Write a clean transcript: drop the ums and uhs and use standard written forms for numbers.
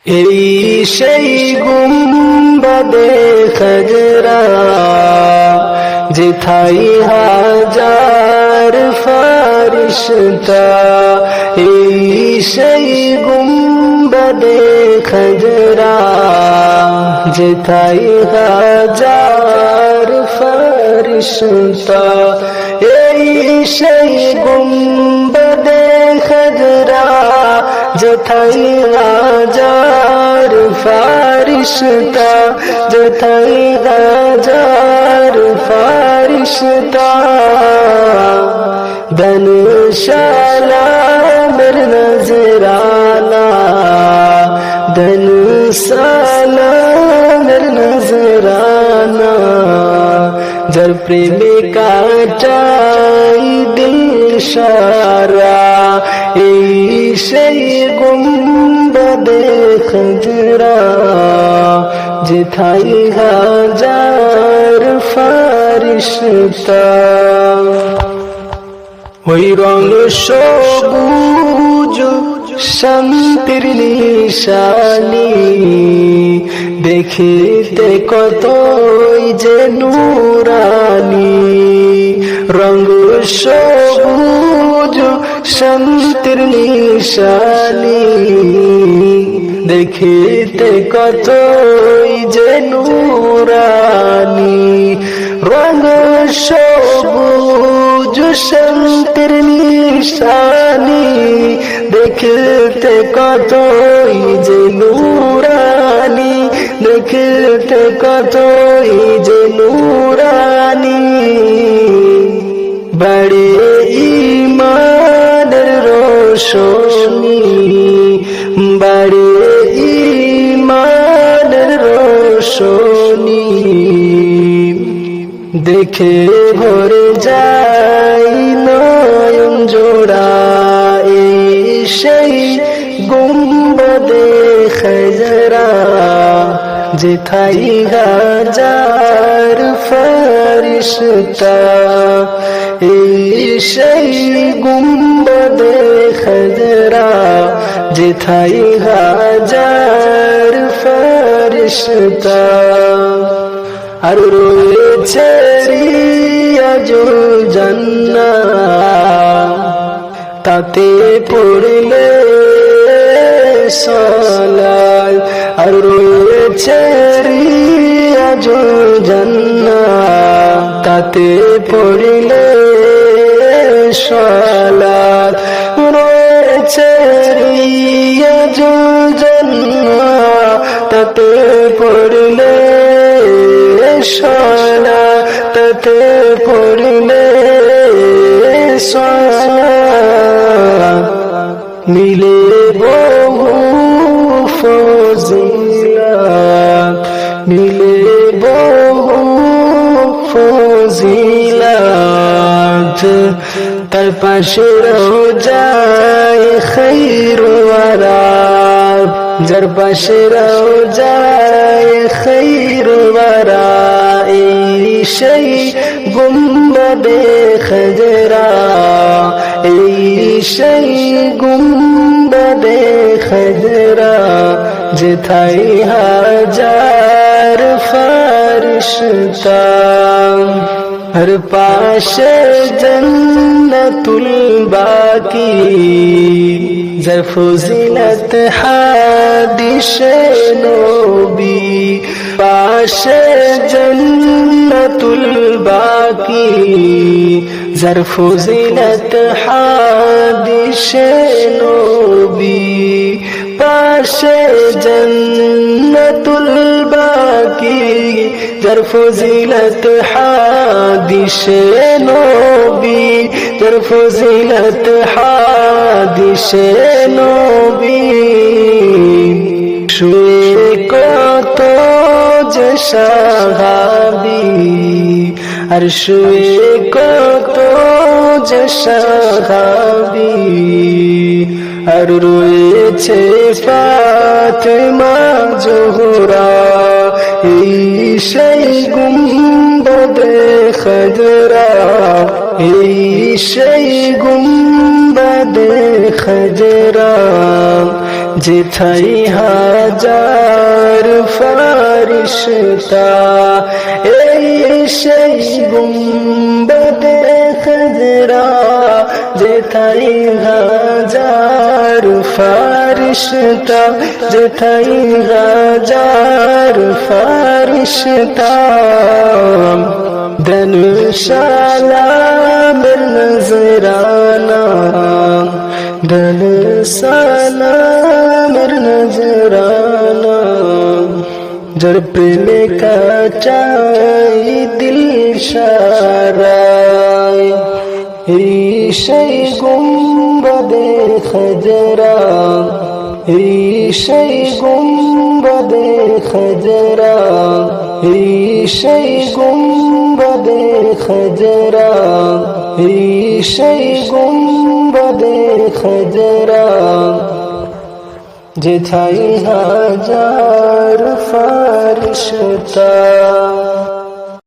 এই সেই গুম্বাদে খজরা যেথাই হাজার ফারিশতা, এই সেই গুম্বাদে খজরা যেথাই হাজার ফারিশতা, এই সেই গুম্বাদে খজরা যেথাই হাজার ফারিশতা, যেথাই হাজার ফারিশতা, ধনুশালা মের নজরানা, ধনুশালা মের নজরানা, যার প্রেমে কাটাই দিল সারা, এই সেই গুম্বাদে খজরা যেথাই হাজার ফারিশতা। ওই রং সবুজ শান্তির নিশানি, দেখিতে কতই যে নূরানি, রং সবুজ শান্তির নিশানি, দেখিতে কতই যে নূরানি, রং সবুজ শান্তির নিশানি, দেখিতে কতই যে নূরানি, দেখিতে কতই যে নূরানি, বড়ে ঈমানের রোশনী, বড়ে ঈমানের রোশনী, দেখে ভরে যাই নয়ন জোড়া, এই সেই গুম্বাদে খজরা যেথাই হাজার ফারিশতা, এই সেই গুম্বাদে খজরা যেথাই হাজার ফারিশতা। আর রয়েছে রিয়াজুল জান্নাহ, তাতে পড়লে সালাত, আর রয়েছে রিয়াজুল জান্নাহ, তাতে পড়লে সালাত, রয়েছে রিয়াজুল জান্নাহ, তাতে পড়লে সালাত, তাতে পড়লে সালাত, মিলে বহু ফজিলত, মিলে বহু ফজিলত, তার পাশে রওজায়ে খায়রুল ওয়ারা, যার পাশে রওজায়ে খায়রুল ওয়ারা, এই সেই গুম্বাদে খজরা, এই সেই গুম্বাদে খজরা যেথাই হাজার ফারিশতা, हर पाशे जन्नतुल बाकी ज़रफ़ुज़िलत हादिशे नबी पाशे जन्नतुल बाकी ज़रफ़ुज़िलत हादिशे नबी पाशे जन्नतुल बाकी ज़रफ़ुज़िलत हादिशे नबी ज़रफ़ुज़िलत हादिशे नबी शुए कत जे साहाबी আর শুয়ে কত যে সাহাবী আর রয়েছে ফাতেমা জোহরা এই সেই গুম্বদে খজরা এই সেই গুম্বদে খজরা যেথাই হাজার ফারিশতা এই সেই গুম্বদে খজরা যেথাই হাজার ফারিশতা যেথাই হাজার ফারিশতা দেন সালামের নজরানা দেন সালামের নজরানা যার প্রেমে কাটাই দিল সারায় এই সেই গুম্বদে খজরা এই সেই গুম্বদে খজরা এই সেই গুম্বদে খজরা এই সেই গুম্বদে খজরা যেথাই হাজার ফারিশতা